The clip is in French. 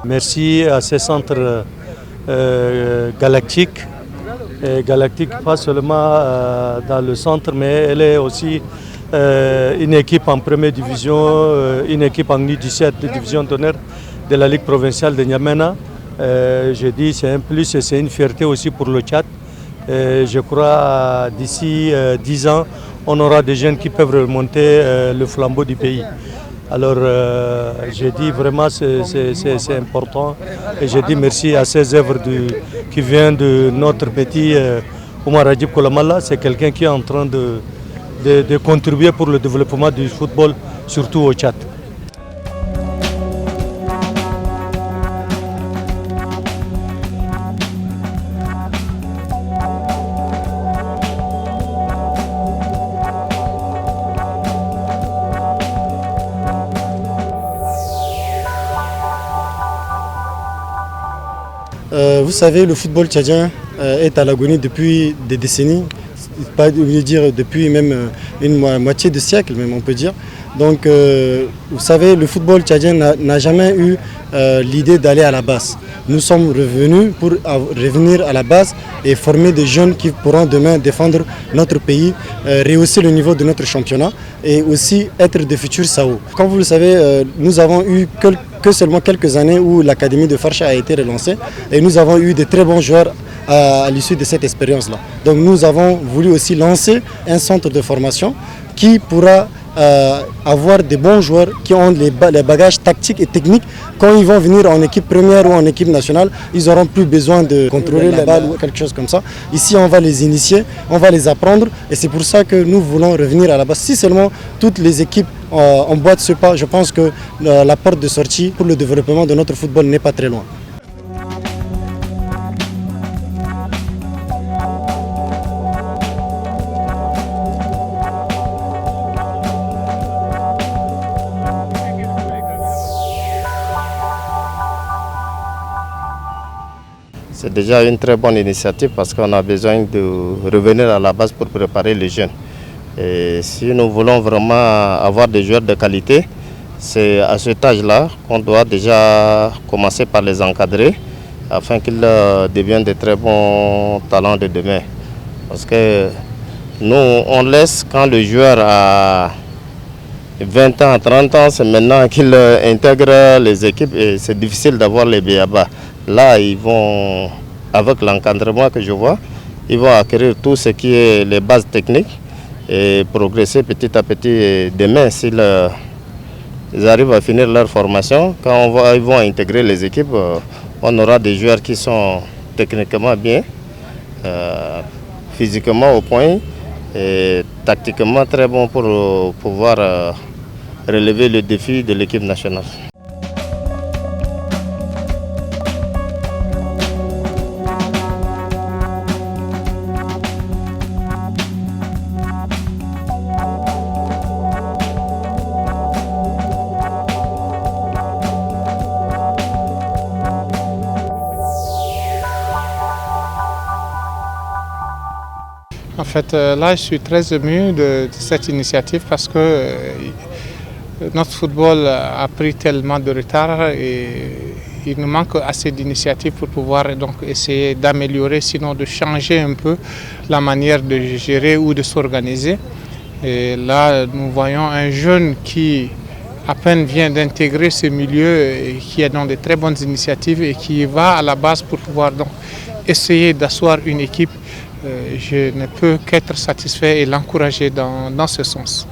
Merci à ces centres galactiques. Et Galactique, pas seulement dans le centre, mais elle est aussi une équipe en première division, une équipe en U17 de division d'honneur de la Ligue provinciale de N'Djamena. Je dis c'est un plus et c'est une fierté aussi pour le Tchad. Je crois d'ici 10 ans, on aura des jeunes qui peuvent remonter le flambeau du pays. Alors j'ai dit vraiment c'est important et j'ai dit merci à ces œuvres qui viennent de notre petit Oumar Hadjib Koulamallah. C'est quelqu'un qui est en train de contribuer pour le développement du football, surtout au Tchad. Vous savez, le football tchadien est à l'agonie depuis des décennies, pas dire depuis même une moitié de siècle, même on peut dire. Donc, vous savez, le football tchadien n'a jamais eu l'idée d'aller à la base. Nous sommes revenus pour revenir à la base et former des jeunes qui pourront demain défendre notre pays, rehausser le niveau de notre championnat et aussi être de futurs SAO. Comme vous le savez, nous avons eu que seulement quelques années où l'académie de Farcha a été relancée et nous avons eu de très bons joueurs à l'issue de cette expérience-là. Donc nous avons voulu aussi lancer un centre de formation qui pourra avoir des bons joueurs qui ont les bagages tactiques et techniques. Quand ils vont venir en équipe première ou en équipe nationale, ils n'auront plus besoin de contrôler la balle ou quelque chose comme ça. Ici, on va les initier, on va les apprendre et c'est pour ça que nous voulons revenir à la base. Si seulement toutes les équipes emboîtent ce pas, je pense que la porte de sortie pour le développement de notre football n'est pas très loin. C'est déjà une très bonne initiative parce qu'on a besoin de revenir à la base pour préparer les jeunes. Et si nous voulons vraiment avoir des joueurs de qualité, c'est à cet âge-là qu'on doit déjà commencer par les encadrer afin qu'ils deviennent de très bons talents de demain. Parce que nous, on laisse quand le joueur a 20 ans, 30 ans, c'est maintenant qu'il intègre les équipes et c'est difficile d'avoir les béabas. Là, ils vont, avec l'encadrement que je vois, ils vont acquérir tout ce qui est les bases techniques et progresser petit à petit. Et demain, s'ils arrivent à finir leur formation, quand ils vont intégrer les équipes, on aura des joueurs qui sont techniquement bien, physiquement au point et tactiquement très bons pour pouvoir relever le défi de l'équipe nationale. En fait, là, je suis très ému de cette initiative parce que notre football a pris tellement de retard et il nous manque assez d'initiatives pour pouvoir donc essayer d'améliorer, sinon de changer un peu la manière de gérer ou de s'organiser. Et là, nous voyons un jeune qui à peine vient d'intégrer ce milieu et qui a donc de très bonnes initiatives et qui va à la base pour pouvoir donc essayer d'asseoir une équipe. Je ne peux qu'être satisfait et l'encourager dans ce sens.